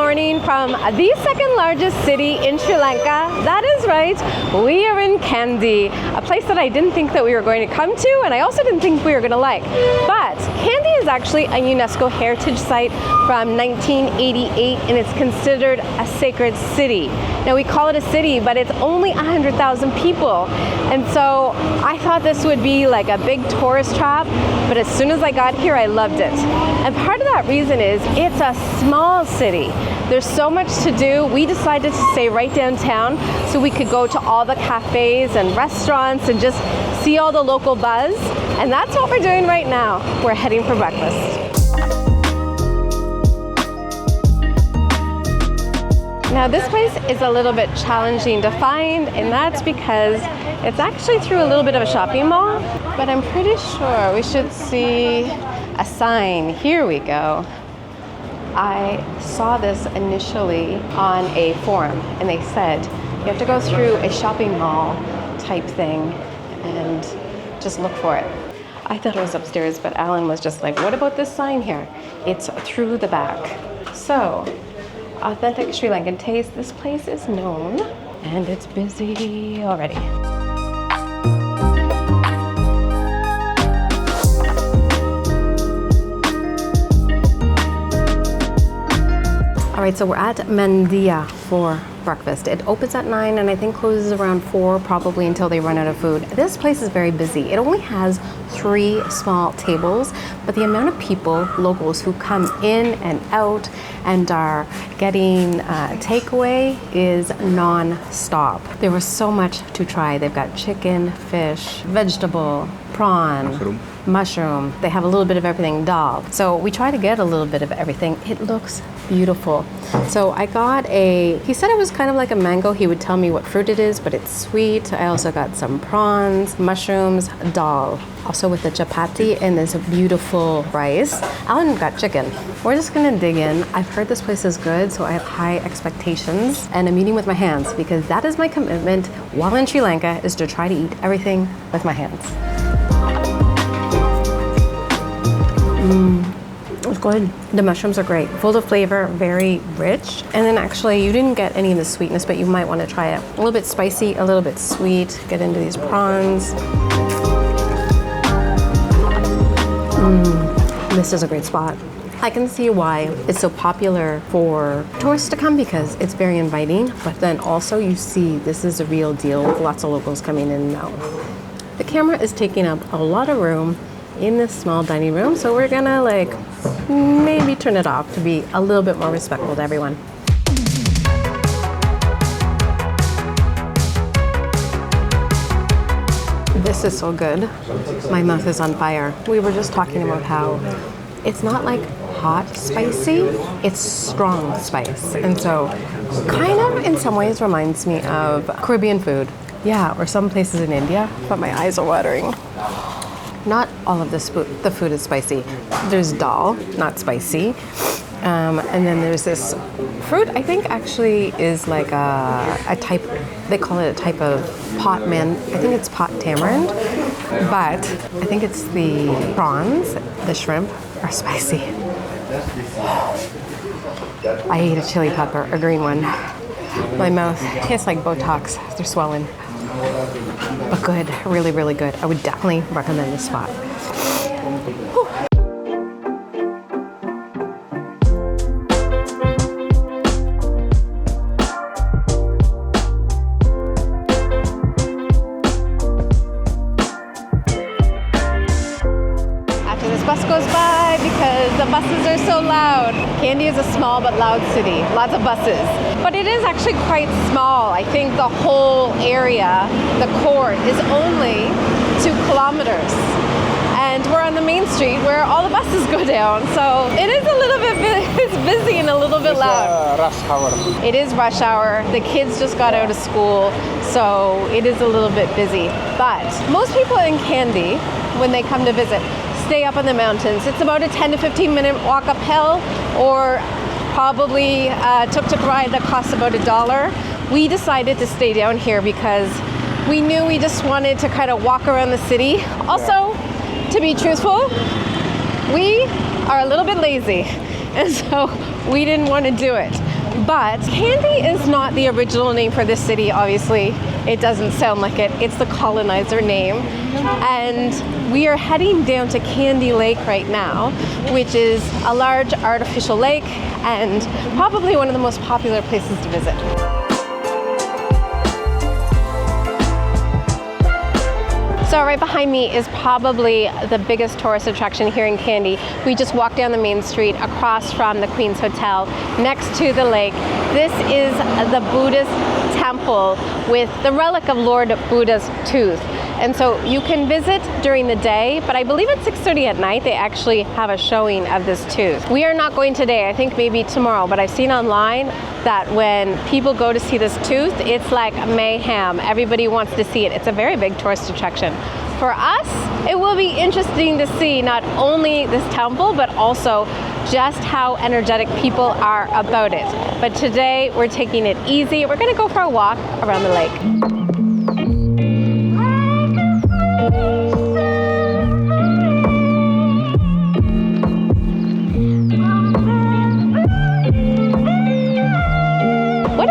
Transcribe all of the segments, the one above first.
morning from the second largest city in Sri Lanka. That is right, we are in Kandy, a place that I didn't think that we were going to come to, and I also didn't think we were going to like. But Kandy is actually a UNESCO Heritage Site from 1988, and it's considered a sacred city. Now we call it a city, but it's only 100,000 people. And so I thought this would be like a big tourist trap, but as soon as I got here, I loved it. And part of that reason is it's a small city. There's so much to do. We decided to stay right downtown so we could go to all the cafes and restaurants and just see all the local buzz. And that's what we're doing right now. We're heading for breakfast. Now this place is a little bit challenging to find, and that's because it's actually through a little bit of a shopping mall, but I'm pretty sure we should see a sign. Here we go. I saw this initially on a forum, and they said you have to go through a shopping mall type thing and just look for it. I thought it was upstairs, but Alan was just like, what about this sign here? It's through the back. So, authentic Sri Lankan taste. This place is known, and it's busy already. All right, so we're at Mandiya for breakfast. It opens at 9 and I think closes around 4, probably until they run out of food. This place is very busy. It only has 3 small tables, but the amount of people, locals, who come in and out and are getting takeaway is non-stop. There was so much to try. They've got chicken, fish, vegetable, prawn, mushroom. They have a little bit of everything, dal. So we try to get a little bit of everything. It looks beautiful. So I got he said it was kind of like a mango. He would tell me what fruit it is, but it's sweet. I also got some prawns, mushrooms, dal. Also with the chapati and this beautiful rice. Alan got chicken. We're just gonna dig in. I've heard this place is good, so I have high expectations, and I'm eating with my hands because that is my commitment while in Sri Lanka, is to try to eat everything with my hands. It's good. The mushrooms are great, full of flavor, very rich. And then actually you didn't get any of the sweetness, but you might want to try it. A little bit spicy, a little bit sweet. Get into these prawns. This is a great spot. I can see why it's so popular for tourists to come because it's very inviting, but then also you see this is a real deal with lots of locals coming in and out. The camera is taking up a lot of room in this small dining room, so we're gonna maybe turn it off to be a little bit more respectful to everyone. This is so good. My mouth is on fire. We were just talking about how it's not like hot spicy, it's strong spice. And so kind of in some ways reminds me of Caribbean food. Yeah, or some places in India, but my eyes are watering. Not all of the food is spicy. There's dal, not spicy. And then there's this fruit, I think actually is like a type, they call it a type of I think it's pot tamarind, but I think it's the prawns, the shrimp are spicy. I ate a chili pepper, a green one. My mouth tastes like Botox, they're swelling. But good, really, really good. I would definitely recommend this spot. Whew. After this bus goes by, because the buses are so loud. Kandy is a small but loud city, lots of buses. But it is actually quite small. I think the whole area, the core, is only 2 kilometers. And we're on the main street where all the buses go down. So it is a little bit, it's busy and a little bit loud. Rush hour. It is rush hour. The kids just got out of school, so it is a little bit busy. But most people in Kandy, when they come to visit, stay up in the mountains. It's about a 10 to 15 minute walk uphill, or probably tuk-tuk ride that costs about $1. We decided to stay down here because we knew we just wanted to kind of walk around the city. Also, to be truthful, we are a little bit lazy, and so we didn't want to do it. But Kandy is not the original name for this city, obviously. It doesn't sound like it. It's the colonizer name. And we are heading down to Kandy Lake right now, which is a large artificial lake and probably one of the most popular places to visit. So right behind me is probably the biggest tourist attraction here in Kandy. We just walked down the main street across from the Queen's Hotel next to the lake. This is the Buddhist temple with the relic of Lord Buddha's tooth. And so you can visit during the day, but I believe at 6:30 at night they actually have a showing of this tooth. We are not going today, I think maybe tomorrow, but I've seen online that when people go to see this tooth, it's like mayhem. Everybody wants to see it. It's a very big tourist attraction. For us, it will be interesting to see not only this temple, but also just how energetic people are about it. But today we're taking it easy. We're gonna go for a walk around the lake.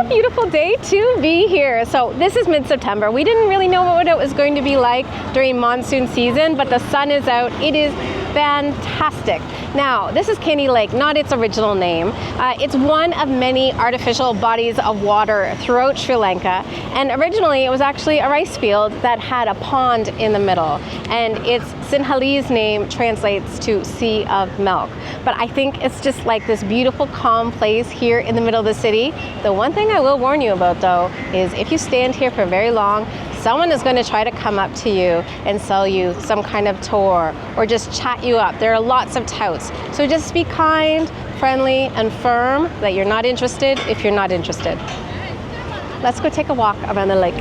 Beautiful day to be here. So this is mid-September. We didn't really know what it was going to be like during monsoon season, but the sun is out. It is fantastic. Now, this is Kandy Lake, not its original name. It's one of many artificial bodies of water throughout Sri Lanka. And originally it was actually a rice field that had a pond in the middle. And its Sinhalese name translates to Sea of Milk. But I think it's just like this beautiful, calm place here in the middle of the city. The one thing I will warn you about though, is if you stand here for very long, someone is going to try to come up to you and sell you some kind of tour or just chat you up. There are lots of touts. So just be kind, friendly, and firm that you're not interested if you're not interested. Let's go take a walk around the lake.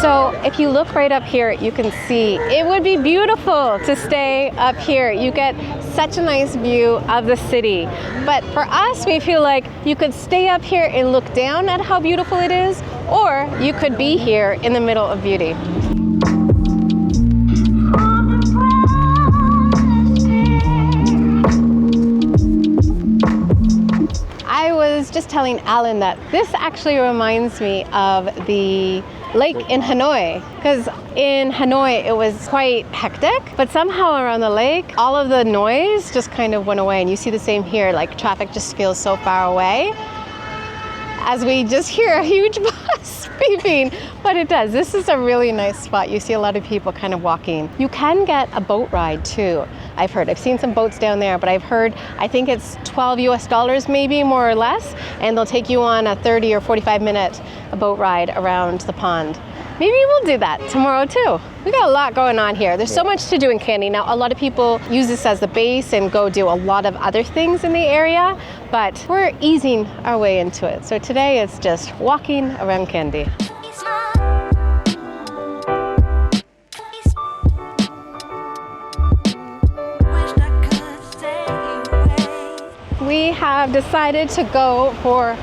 So if you look right up here, you can see it would be beautiful to stay up here. You get such a nice view of the city. But for us, we feel like you could stay up here and look down at how beautiful it is, or you could be here in the middle of beauty. I was just telling Alan that this actually reminds me of the lake in Hanoi, because in Hanoi it was quite hectic, but somehow around the lake all of the noise just kind of went away, and you see the same here, like traffic just feels so far away as we just hear a huge bus beeping, but it does. This is a really nice spot. You see a lot of people kind of walking. You can get a boat ride too, I've heard. I've seen some boats down there, but I've heard, I think it's $12 US maybe, more or less, and they'll take you on a 30 or 45 minute boat ride around the pond. Maybe we'll do that tomorrow too. We got a lot going on here. There's so much to do in Kandy. Now, a lot of people use this as the base and go do a lot of other things in the area, but we're easing our way into it. So today it's just walking around Kandy. We have decided to go for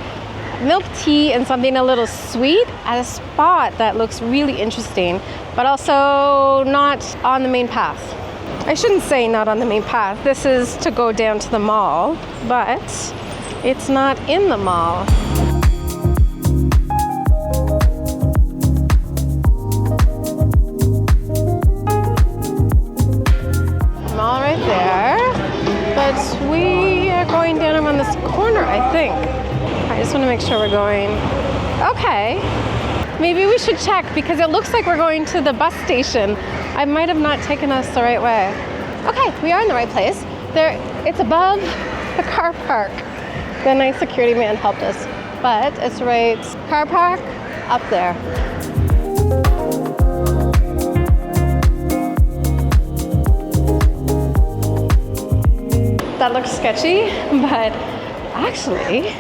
milk tea and something a little sweet at a spot that looks really interesting, but also not on the main path. I shouldn't say not on the main path. This is to go down to the mall, but it's not in the mall. Mall right there, but we are going down around this corner, I think. I just want to make sure we're going. Okay, maybe we should check because it looks like we're going to the bus station. I might have not taken us the right way. Okay, we are in the right place. It's above the car park. The nice security man helped us, but it's right, car park up there. That looks sketchy, but actually,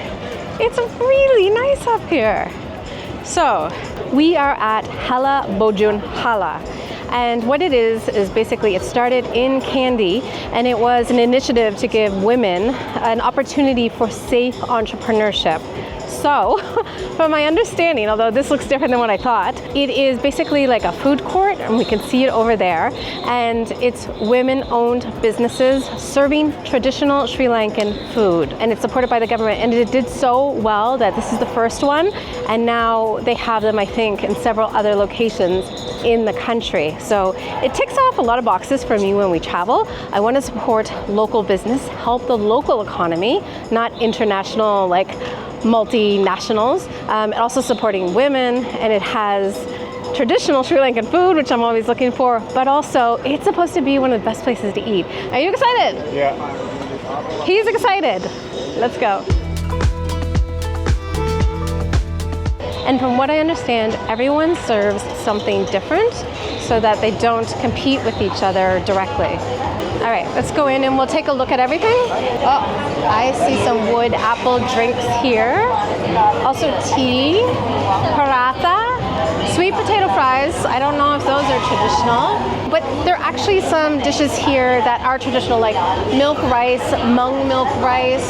it's really nice up here. So we are at Hela Bojun Hala. And what it is basically it started in Kandy, and it was an initiative to give women an opportunity for safe entrepreneurship. So, from my understanding, although this looks different than what I thought, it is basically like a food court, and we can see it over there, and it's women-owned businesses serving traditional Sri Lankan food, and it's supported by the government, and it did so well that this is the first one, and now they have them, I think, in several other locations in the country. So it ticks off a lot of boxes for me when we travel. I want to support local business, help the local economy, not international, like multinationals. Also supporting women, and it has traditional Sri Lankan food, which I'm always looking for, but also it's supposed to be one of the best places to eat. Are you excited? Yeah. He's excited. Let's go. And from what I understand, everyone serves something different so that they don't compete with each other directly. All right, let's go in and we'll take a look at everything. Oh, I see some wood apple drinks here. Also tea, paratha, sweet potato fries. I don't know if those are traditional, but there are actually some dishes here that are traditional, like milk rice, mung milk rice,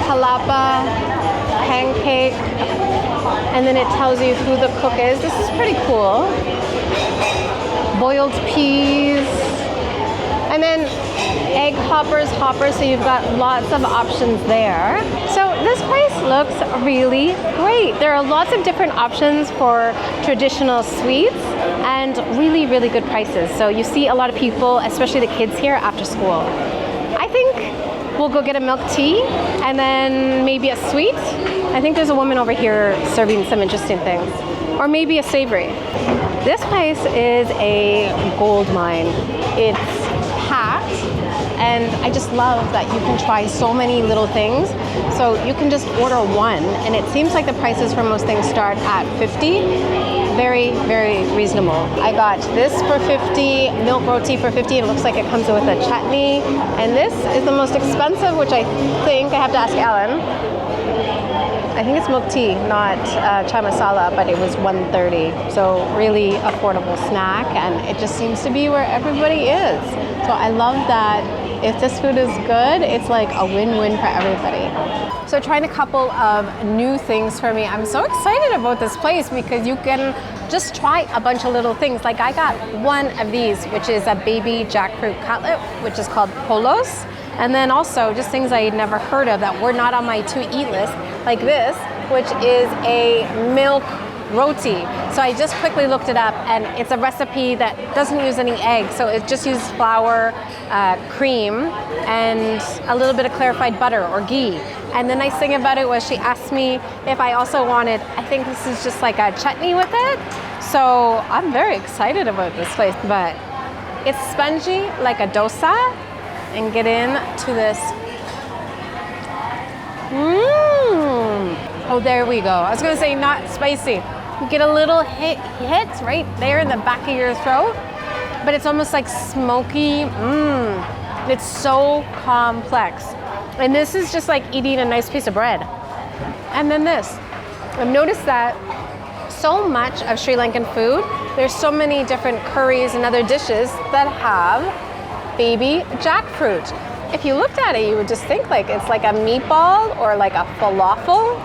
halapa, pancake, and then it tells you who the cook is. This is pretty cool. Boiled peas, and then egg hoppers, so you've got lots of options there. So this place looks really great. There are lots of different options for traditional sweets and really, really good prices. So you see a lot of people, especially the kids here after school. I think we'll go get a milk tea and then maybe a sweet. I think there's a woman over here serving some interesting things. Or maybe a savory. This place is a gold mine. It's packed, and I just love that you can try so many little things. So you can just order one, and it seems like the prices for most things start at 50. Very, very reasonable. I got this for 50, milk roti for 50. It looks like it comes with a chutney. And this is the most expensive, which I think I have to ask Alan. I think it's milk tea, not chai masala, but it was $1.30. So really affordable snack, and it just seems to be where everybody is. So I love that if this food is good, it's like a win-win for everybody. So trying a couple of new things for me. I'm so excited about this place because you can just try a bunch of little things. Like I got one of these, which is a baby jackfruit cutlet, which is called polos. And then also just things I had never heard of that were not on my to-eat list, like this, which is a milk roti. So I just quickly looked it up, and it's a recipe that doesn't use any eggs. So it just uses flour, cream, and a little bit of clarified butter or ghee. And the nice thing about it was she asked me if I also wanted, I think this is just like a chutney with it. So I'm very excited about this place, but it's spongy like a dosa. And get into this. Oh, there we go. I was gonna say not spicy. You get a little hit right there in the back of your throat, but it's almost like smoky. It's so complex. And this is just like eating a nice piece of bread. And then this. I've noticed that so much of Sri Lankan food, there's so many different curries and other dishes that have baby jackfruit. If you looked at it, you would just think like it's like a meatball or like a falafel.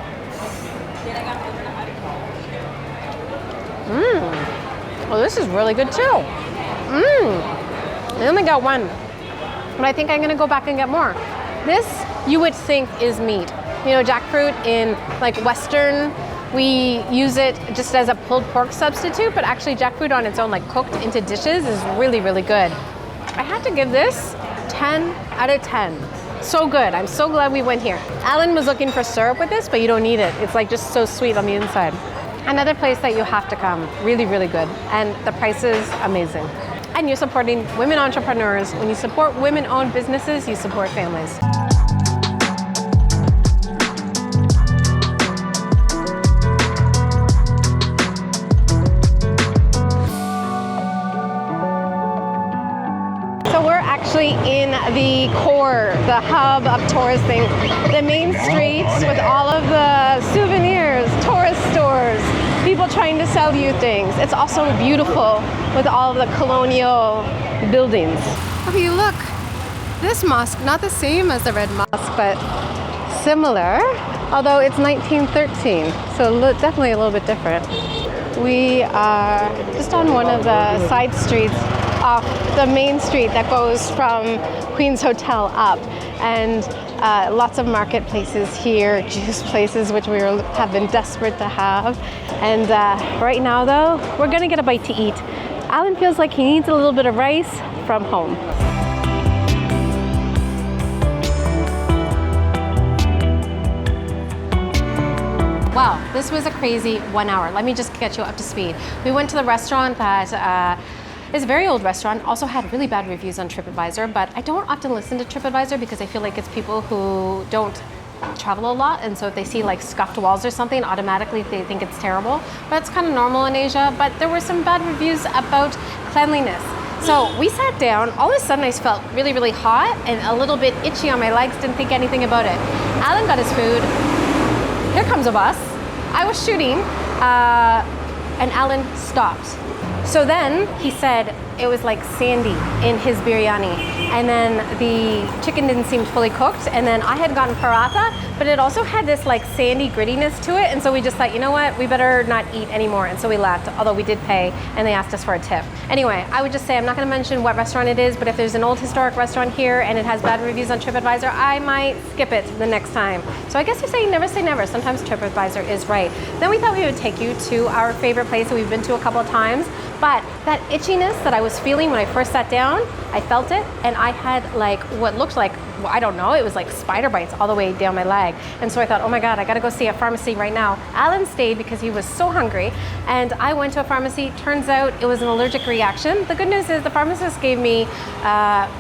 Well, this is really good too. I only got one, but I think I'm gonna go back and get more. This, you would think is meat. You know, jackfruit in like Western, we use it just as a pulled pork substitute, but actually jackfruit on its own, like cooked into dishes, is really, really good. I had to give this 10 out of 10. So good. I'm so glad we went here. Alan was looking for syrup with this, but you don't need it. It's like just so sweet on the inside. Another place that you have to come. Really, really good. And the price is amazing. And you're supporting women entrepreneurs. When you support women-owned businesses, you support families. In the core, the hub of touristing, the main streets with all of the souvenirs, tourist stores, people trying to to sell you things. It's also beautiful with all the colonial buildings. Okay, look, this mosque, not the same as the Red Mosque, but similar, although it's 1913, so definitely a little bit different. We are just on one of the side streets off the main street that goes from Queen's Hotel up, and lots of marketplaces here, juice places, which we have been desperate to have. And right now, though, we're gonna get a bite to eat. Alan feels like he needs a little bit of rice from home. Wow, this was a crazy 1 hour. Let me just get you up to speed. We went to the restaurant that is a very old restaurant, also had really bad reviews on TripAdvisor, but I don't often listen to TripAdvisor because I feel like it's people who don't travel a lot, and so if they see like scuffed walls or something, automatically they think it's terrible. But it's kind of normal in Asia, but there were some bad reviews about cleanliness. So we sat down, all of a sudden I felt really, really hot and a little bit itchy on my legs, didn't think anything about it. Alan got his food. Here comes a bus. I was shooting, and Alan stopped. So then he said it was like sandy in his biryani, and then the chicken didn't seem fully cooked, and then I had gotten paratha, but it also had this like sandy grittiness to it, and so we just thought, you know what, we better not eat anymore, and so we left, although we did pay, and they asked us for a tip. Anyway, I would just say, I'm not gonna mention what restaurant it is, but if there's an old historic restaurant here and it has bad reviews on TripAdvisor, I might skip it the next time. So I guess you say never. Sometimes TripAdvisor is right. Then we thought we would take you to our favorite place that we've been to a couple of times, but that itchiness that I was feeling when I first sat down, I felt it, and I had like what looked like, well, I don't know, it was like spider bites all the way down my leg. And so I thought, oh my God, I gotta go see a pharmacy right now. Alan stayed because he was so hungry, and I went to a pharmacy. Turns out it was an allergic reaction. The good news is the pharmacist gave me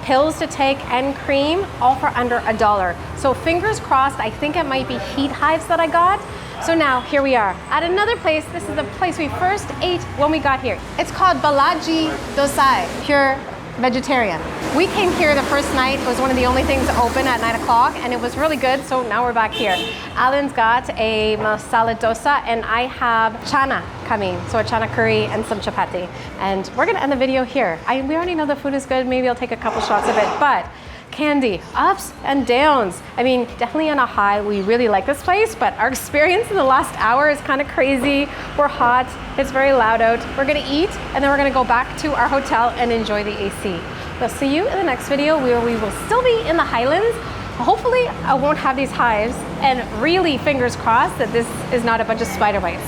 pills to take and cream, all for under $1. So fingers crossed, I think it might be heat hives that I got. So now, here we are at another place. This is the place we first ate when we got here. It's called Balaji Dosai, pure vegetarian. We came here the first night. It was one of the only things open at 9 o'clock, and it was really good, so now we're back here. Alan's got a masala dosa, and I have chana coming, so a chana curry and some chapati. And we're gonna end the video here. We already know the food is good. Maybe I'll take a couple shots of it, but Kandy, ups and downs. I mean, definitely on a high, we really like this place, but our experience in the last hour is kind of crazy. We're hot, it's very loud out. We're gonna eat, and then we're gonna go back to our hotel and enjoy the AC. We'll see you in the next video where we will still be in the highlands. Hopefully, I won't have these hives, and really, fingers crossed that this is not a bunch of spider bites.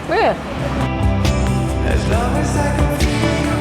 As long as I can feel